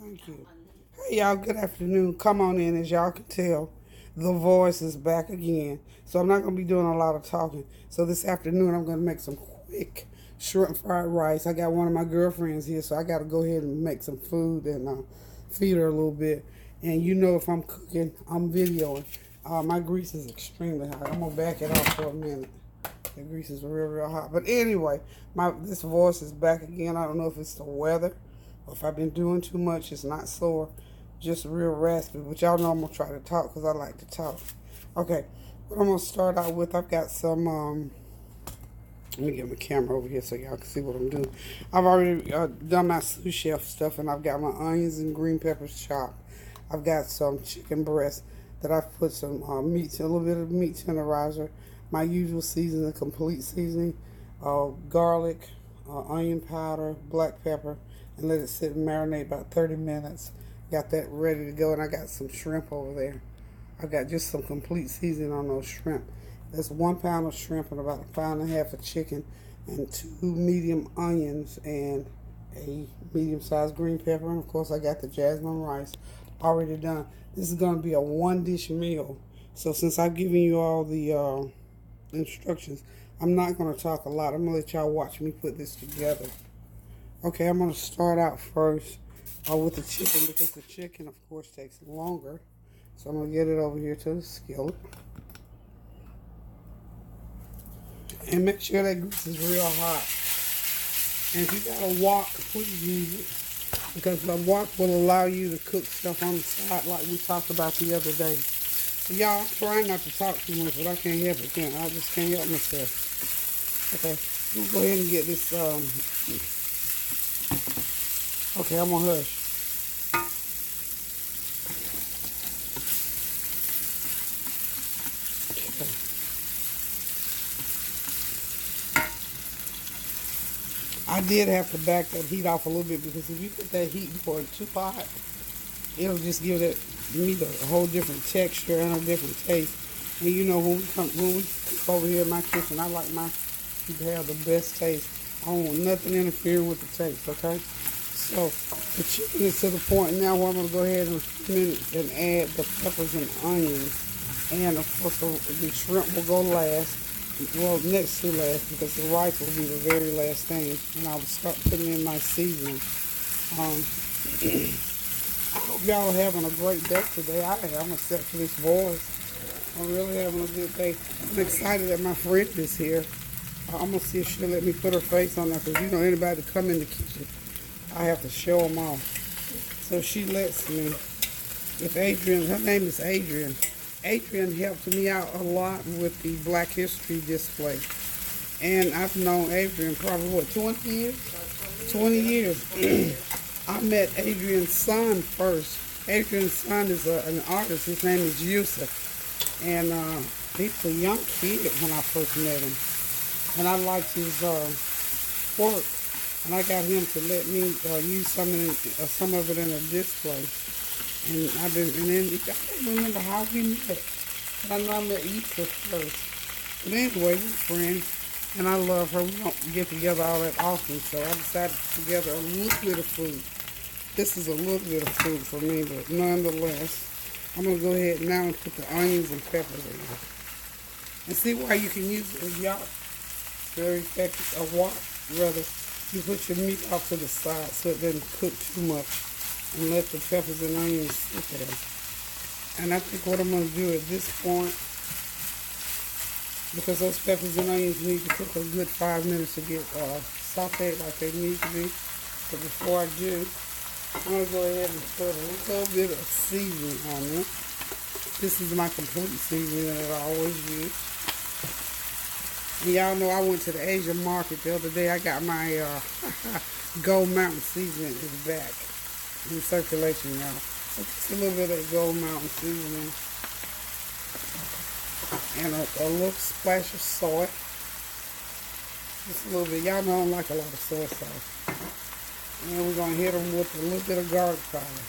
Thank you. Hey, y'all, good afternoon. Come on in. As y'all can tell, the voice is back again. So I'm not going to be doing a lot of talking. So this afternoon, I'm going to make some quick shrimp fried rice. I got one of my girlfriends here, so I got to go ahead and make some food and feed her a little bit. And you know, if I'm cooking, I'm videoing. My grease is extremely hot. I'm going to back it off for a minute. The grease is real hot. But anyway, this voice is back again. I don't know if it's the weather or if I've been doing too much. It's not sore, just real raspy. But y'all know I'm going to try to talk because I like to talk. Okay, what I'm going to start out with, I've got some, let me get my camera over here so y'all can see what I'm doing. I've already done my sous chef stuff, and I've got my onions and green peppers chopped. I've got some chicken breast that I've put some meat, a little bit of meat tenderizer, my usual seasoning, complete seasoning, garlic, onion powder, black pepper, and let it sit and marinate about 30 minutes. Got that ready to go, and I got some shrimp over there. I got just some complete seasoning on those shrimp. That's 1 pound of shrimp and about 1.5 pounds of chicken, and 2 medium onions and a medium-sized green pepper, and of course I got the jasmine rice already done. This is going to be a 1-dish meal. So since I've given you all the instructions, I'm not going to talk a lot. I'm going to let y'all watch me put this together. Okay, I'm going to start out first with the chicken, because the chicken, of course, takes longer. So I'm going to get it over here to the skillet. And make sure that grease is real hot. And if you got a wok, please use it, because the wok will allow you to cook stuff on the side like we talked about the other day. So y'all, I'm trying not to talk too much, but I can't help it. I just can't help myself. Okay, we'll go ahead and get this. Okay, I'm gonna hush. Okay. I did have to back that heat off a little bit, because if you put that heat before it's too hot, it'll just give that meat a whole different texture and a different taste. And you know, when we cook over here in my kitchen, I like my food to have the best taste. I don't want nothing interfering with the taste, okay? So the chicken is to the point now where I'm going to go ahead in a few minutes and add the peppers and onions. And of course the shrimp will go last, well, next to last, because the rice will be the very last thing. And I will start putting in my seasoning. I hope y'all are having a great day today. I am, except for this voice. I'm really having a good day. I'm excited that my friend is here. I'm going to see if she'll let me put her face on there, because you know, anybody that come in the kitchen, I have to show them off. So she lets me. If Adrian, her name is Adrian. Adrian helped me out a lot with the Black History display. And I've known Adrian probably, 20 years? 20 years. I met Adrian's son first. Adrian's son is an artist. His name is Yusuf. And he's a young kid when I first met him. And I liked his work. And I got him to let me use some of it in a display. And I can't remember how we met. But I know I met Yusuf first. But anyway, we're friends. And I love her. We don't get together all that often, so I decided to put together a little bit of food. This is a little bit of food for me, but nonetheless, I'm going to go ahead now and put the onions and peppers in there. And see why you can use it as y'all. Very effective. A wok, rather. You put your meat off to the side so it doesn't cook too much, and let the peppers and onions sit there. And I think what I'm going to do at this point, because those peppers and onions need to cook a good 5 minutes to get sauteed like they need to be. But before I do, I'm going to go ahead and put a little bit of seasoning on it. This is my complete seasoning that I always use. And y'all know I went to the Asian market the other day. I got my Gold Mountain seasoning is back in circulation, y'all. So just a little bit of Gold Mountain seasoning. And a little splash of soy. Just a little bit. Y'all know I don't like a lot of soy sauce. And we're going to hit them with a little bit of garlic powder.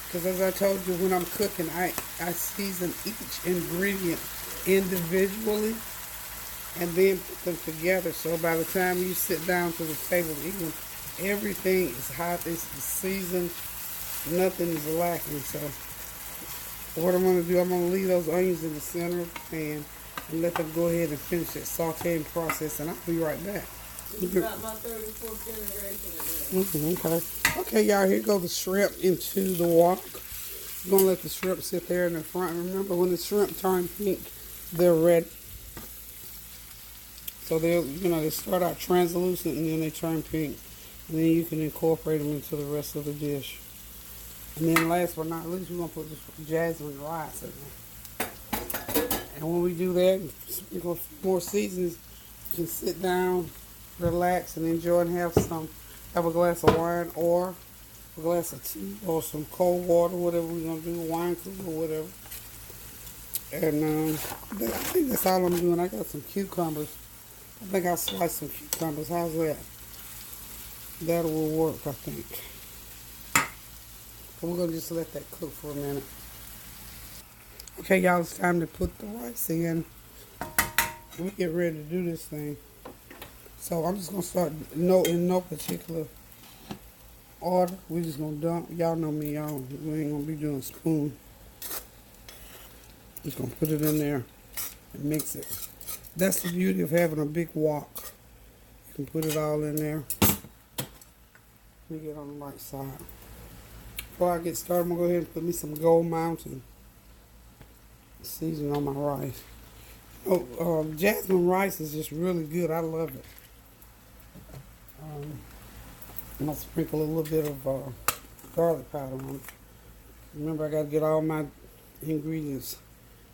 Because as I told you, when I'm cooking, I season each ingredient individually and then put them together. So by the time you sit down to the table to eat them, everything is hot, it's seasoned, Nothing is lacking. So what I'm going to do, I'm going to leave those onions in the center of the pan and let them go ahead and finish that sauteing process, and I'll be right back. It's about my 34th generation in there. Okay. Okay, y'all, here go the shrimp into the wok. I'm going to let the shrimp sit there in the front. Remember, when the shrimp turn pink, they're ready. So they start out translucent and then they turn pink. And then you can incorporate them into the rest of the dish. And then last but not least, we're going to put the jasmine rice in there. And when we do that, we're going to put more seasonings. You can sit down, relax, and enjoy and have a glass of wine or a glass of tea or some cold water, whatever we're going to do, wine cooler or whatever. And I think that's all I'm doing. I got some cucumbers. I think I'll slice some cucumbers. How's that? That will work, I think. But we're going to just let that cook for a minute. Okay, y'all, it's time to put the rice in. We get ready to do this thing. So I'm just going to start in no particular order. We're just going to dump. Y'all know me, y'all. We ain't going to be doing spoon. Just going to put it in there and mix it. That's the beauty of having a big wok. You can put it all in there. Let me get on the right side. Before I get started, I'm going to go ahead and put me some Gold Mountain seasoning on my rice. Jasmine rice is just really good. I love it. I'm going to sprinkle a little bit of garlic powder on it. Remember, I got to get all my ingredients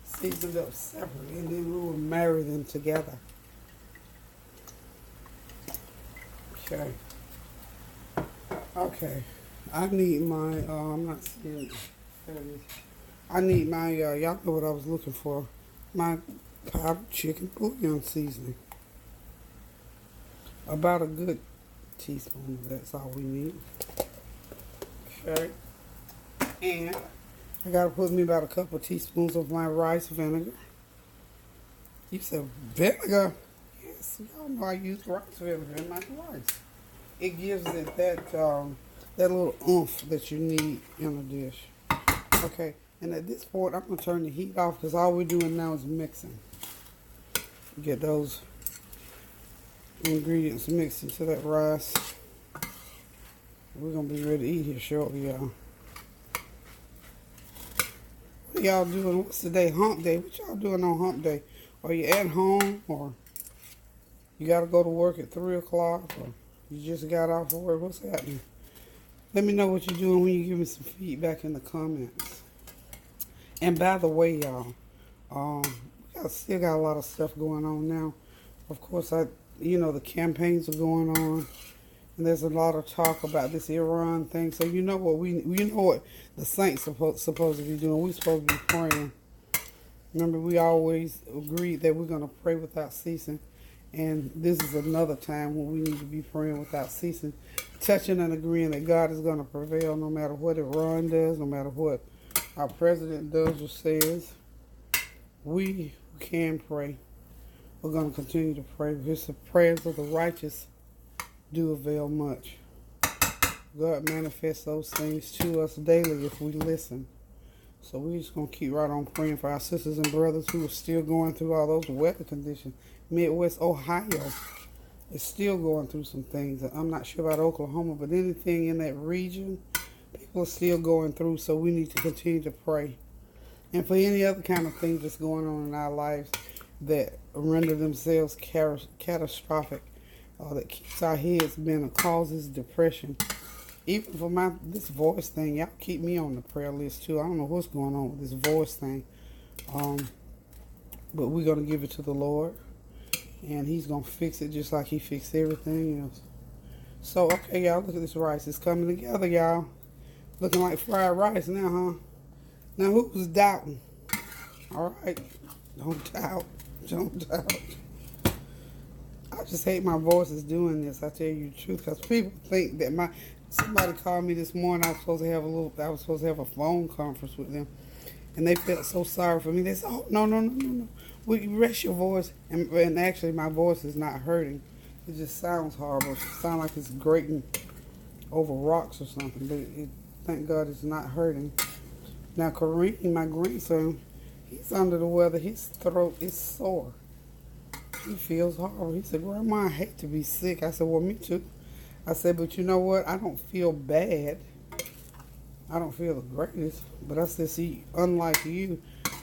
seasoned up separately, and then we will marry them together. Okay. I need my, I'm not seeing it. I need my, y'all know what I was looking for. My powdered chicken bouillon seasoning. About a good teaspoon, that's all we need. Okay. And I gotta put me about a couple of teaspoons of my rice vinegar. You said vinegar? Yes, y'all know I use rice vinegar in my rice. It gives it that little oomph that you need in a dish. Okay, and at this point, I'm gonna turn the heat off because all we're doing now is mixing. Get those ingredients mixed into that rice. We're gonna be ready to eat here shortly, y'all. What y'all doing? What's the day? Hump day. What y'all doing on hump day? Are you at home, or you gotta go to work at 3 o'clock, or you just got off of work? What's happening? Let me know what you're doing when you give me some feedback in the comments. And by the way, y'all, we still got a lot of stuff going on now. Of course, the campaigns are going on, and there's a lot of talk about this Iran thing. So you know what the saints are supposed to be doing. We're supposed to be praying. Remember, we always agreed that we're going to pray without ceasing. And this is another time when we need to be praying without ceasing, touching and agreeing that God is going to prevail no matter what Iran does, no matter what our president does or says. We can pray. We're going to continue to pray because the prayers of the righteous do avail much. God manifests those things to us daily if we listen. So we're just going to keep right on praying for our sisters and brothers who are still going through all those weather conditions. Midwest Ohio is still going through some things. I'm not sure about Oklahoma, but anything in that region, people are still going through, so we need to continue to pray. And for any other kind of things that's going on in our lives that render themselves catastrophic, that keeps our heads bent or causes depression. Even for this voice thing, y'all keep me on the prayer list too. I don't know what's going on with this voice thing. But we're going to give it to the Lord. And he's going to fix it just like he fixed everything else. So, okay, y'all, look at this rice. It's coming together, y'all. Looking like fried rice now, huh? Now, who's doubting? All right. Don't doubt. Don't doubt. I just hate my voice is doing this. I tell you the truth. Because people think that somebody called me this morning. I was supposed to have a phone conference with them. And they felt so sorry for me. They said, oh, no. Will you rest your voice? And actually, my voice is not hurting. It just sounds horrible. It sounds like it's grating over rocks or something. But thank God it's not hurting. Now, Kareem, my grandson, he's under the weather. His throat is sore. He feels horrible. He said, Grandma, I hate to be sick. I said, well, me too. I said, but you know what? I don't feel bad. I don't feel the greatest. But I said, see, unlike you,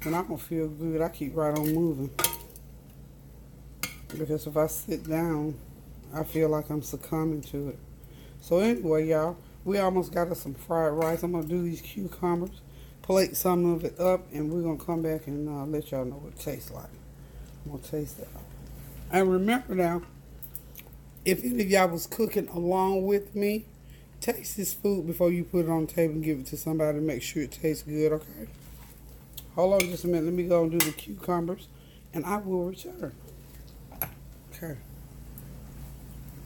when I don't feel good, I keep right on moving. Because if I sit down, I feel like I'm succumbing to it. So anyway, y'all, we almost got us some fried rice. I'm going to do these cucumbers, plate some of it up, and we're going to come back and let y'all know what it tastes like. I'm going to taste that. And remember now, if any of y'all was cooking along with me, taste this food before you put it on the table and give it to somebody to make sure it tastes good, okay? Hold on just a minute. Let me go and do the cucumbers, and I will return. Okay.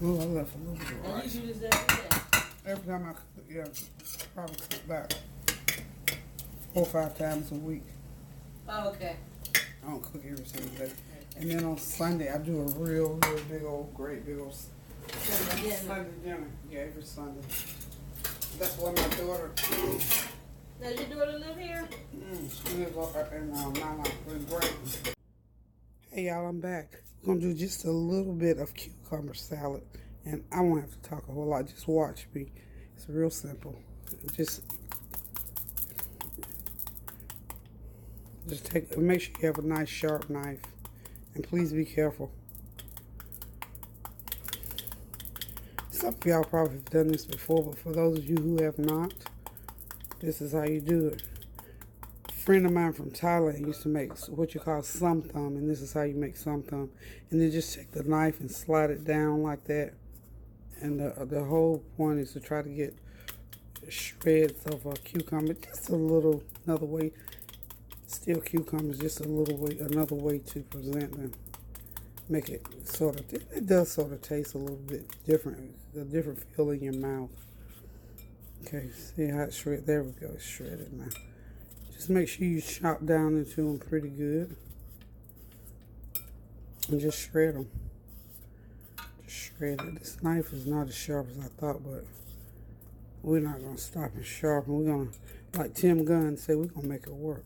Oh, I left a little bit of rice. And you do this every day? Every time I cook, yeah, probably cook about 4 or 5 times a week. Oh, okay. I don't cook every single day. And then on Sunday, I do a real big old, great big old Sunday dinner. Yeah, every Sunday. That's what my daughter. Does your daughter live here? She lives in Mount Great. Hey y'all, I'm back. We're gonna do just a little bit of cucumber salad, and I won't have to talk a whole lot. Just watch me. It's real simple. Just make sure you have a nice sharp knife. And please be careful. Some of y'all probably have done this before, but for those of you who have not, this is how you do it. A friend of mine from Thailand used to make what you call sum thumb, and this is how you make sum thumb. And then just take the knife and slide it down like that. And the whole point is to try to get shreds of a cucumber, just a little, another way. Still cucumbers, just a little way, another way to present them. Make it sort of, it does sort of taste a little bit different, a different feel in your mouth. Okay, see how it's shredded? There we go, it's shredded now. Just make sure you chop down into them pretty good. And just shred them. Just shred it. This knife is not as sharp as I thought, but we're not going to stop and sharpen. We're going to, like Tim Gunn said, we're going to make it work.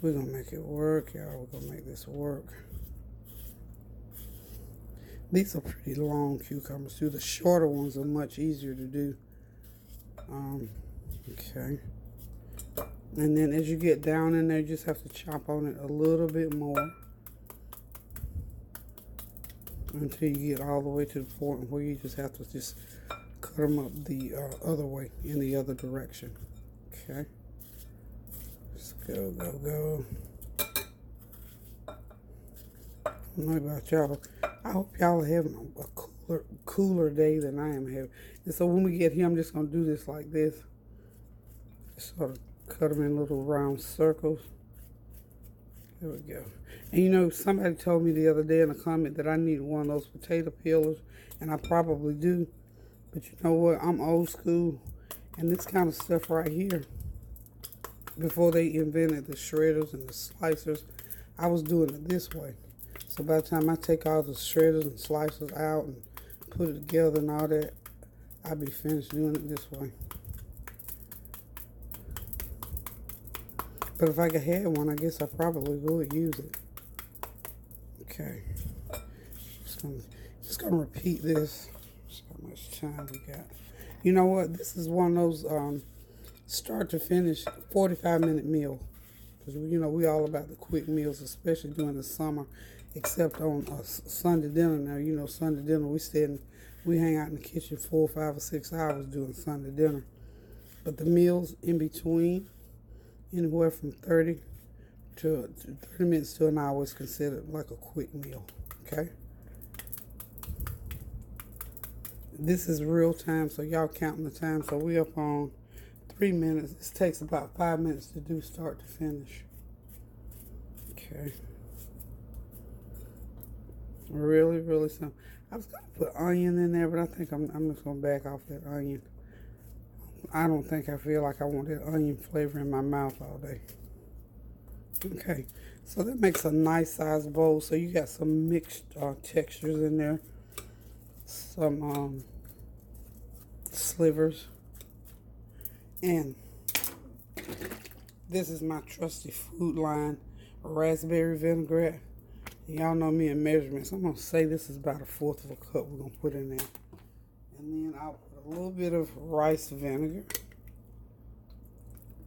We're going to make it work, y'all. We're going to make this work. These are pretty long cucumbers, too. The shorter ones are much easier to do. Okay. And then as you get down in there, you just have to chop on it a little bit more. Until you get all the way to the point where you just have to just cut them up the other way, in the other direction. Okay. Go, go, go. I don't know about y'all. I hope y'all are having a cooler day than I am having. And so when we get here, I'm just going to do this like this. Just sort of cut them in little round circles. There we go. And you know, somebody told me the other day in a comment that I need one of those potato peelers, and I probably do. But you know what? I'm old school, and this kind of stuff right here, before they invented the shredders and the slicers, I was doing it this way. So by the time I take all the shredders and slicers out and put it together and all that, I'll be finished doing it this way. But if I could have one, I guess I probably would use it. Okay. Just gonna repeat this. Just how much time we got. You know what? This is one of those start to finish 45-minute meal. Because, you know, we all about the quick meals, especially during the summer. Except on Sunday dinner now. You know, Sunday dinner, we hang out in the kitchen 4, 5, or 6 hours doing Sunday dinner. But the meals in between, anywhere from 30 minutes to an hour is considered like a quick meal. Okay? This is real time, so y'all counting the time. So we up on 3 minutes. This takes about 5 minutes to do start to finish. Okay. Really, really simple. I was going to put onion in there, but I think I'm just going to back off that onion. I don't think I feel like I want that onion flavor in my mouth all day. Okay, so that makes a nice size bowl. So you got some mixed textures in there. Some slivers. And this is my trusty Food Line raspberry vinaigrette. Y'all know me in measurements. I'm going to say this is about 1/4 of a cup we're going to put in there. And then I'll put a little bit of rice vinegar.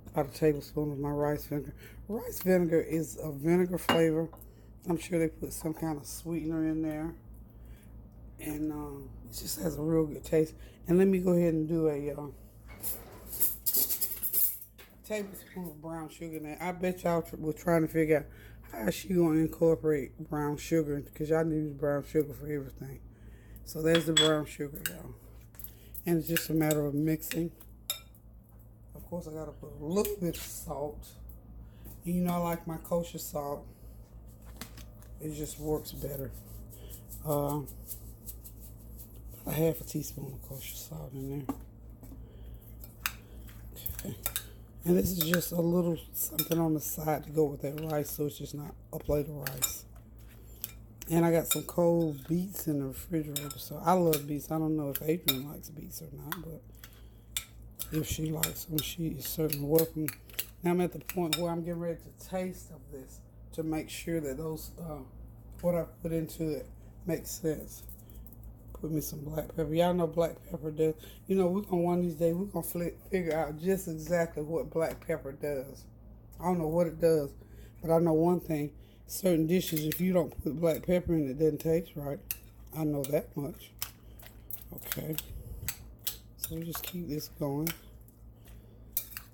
About a tablespoon of my rice vinegar. Rice vinegar is a vinegar flavor. I'm sure they put some kind of sweetener in there. And it just has a real good taste. And let me go ahead and do a tablespoon of brown sugar in there. I bet y'all were trying to figure out how she going to incorporate brown sugar, because y'all use brown sugar for everything. So there's the brown sugar, y'all. And it's just a matter of mixing. Of course, I got to put a little bit of salt. And you know, I like my kosher salt. It just works better. A 1/2 teaspoon of kosher salt in there. Okay. And this is just a little something on the side to go with that rice, so it's just not a plate of rice. And I got some cold beets in the refrigerator, so I love beets. I don't know if Adrian likes beets or not, but if she likes them, she is certainly welcome. Now I'm at the point where I'm getting ready to taste of this to make sure that those what I put into it makes sense. Put me some black pepper. Y'all know black pepper does. You know, we're going to one of these days, we're going to figure out just exactly what black pepper does. I don't know what it does, but I know one thing. Certain dishes, if you don't put black pepper in, it doesn't taste right. I know that much. Okay. So we just keep this going.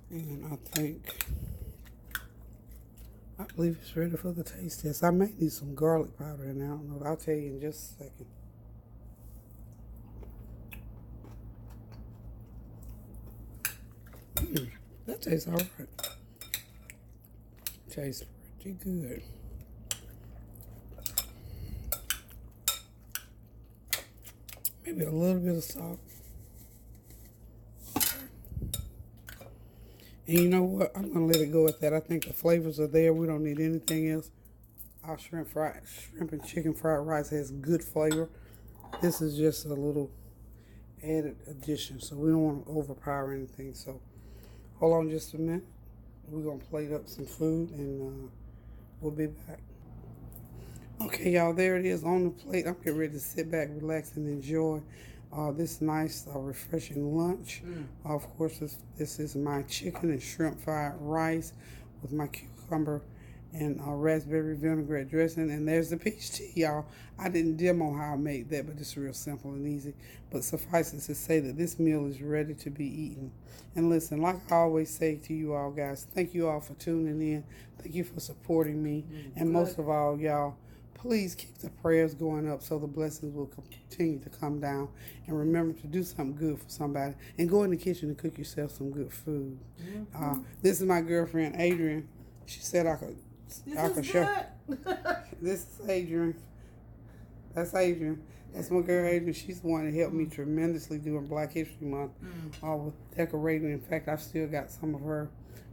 And I believe it's ready for the taste test. I may need some garlic powder in there. I don't know. I'll tell you in just a second. That tastes all right. Tastes pretty good. Maybe a little bit of salt. And you know what? I'm going to let it go at that. I think the flavors are there. We don't need anything else. Our shrimp and chicken fried rice has good flavor. This is just a little added addition, so we don't want to overpower anything. So hold on just a minute. We're going to plate up some food, and we'll be back. Okay, y'all, there it is on the plate. I'm getting ready to sit back, relax, and enjoy this nice, refreshing lunch. Of course, this is my chicken and shrimp fried rice with my cucumber and raspberry vinaigrette dressing. And there's the peach tea, y'all. I didn't demo how I made that, but it's real simple and easy. But suffice it to say that this meal is ready to be eaten. And listen, like I always say to you all, guys, thank you all for tuning in. Thank you for supporting me. And most of all, y'all, please keep the prayers going up so the blessings will continue to come down. And remember to do something good for somebody. And go in the kitchen and cook yourself some good food. This is my girlfriend, Adrian. She said I could show. This is Adrian. That's Adrian. That's my girl, Adrian. She's the one that helped me tremendously during Black History Month with decorating. In fact, I've still got some of her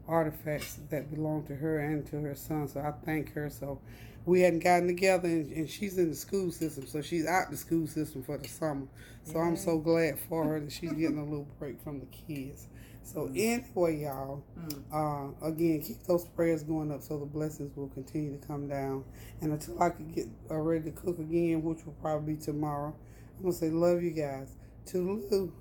artifacts that belong to her and to her son. So I thank her. So we hadn't gotten together, and she's in the school system, so she's out the school system for the summer. So I'm so glad for her that she's getting a little break from the kids. So anyway, y'all, again, keep those prayers going up so the blessings will continue to come down. And until I can get ready to cook again, which will probably be tomorrow, I'm going to say love you guys. Toodaloo.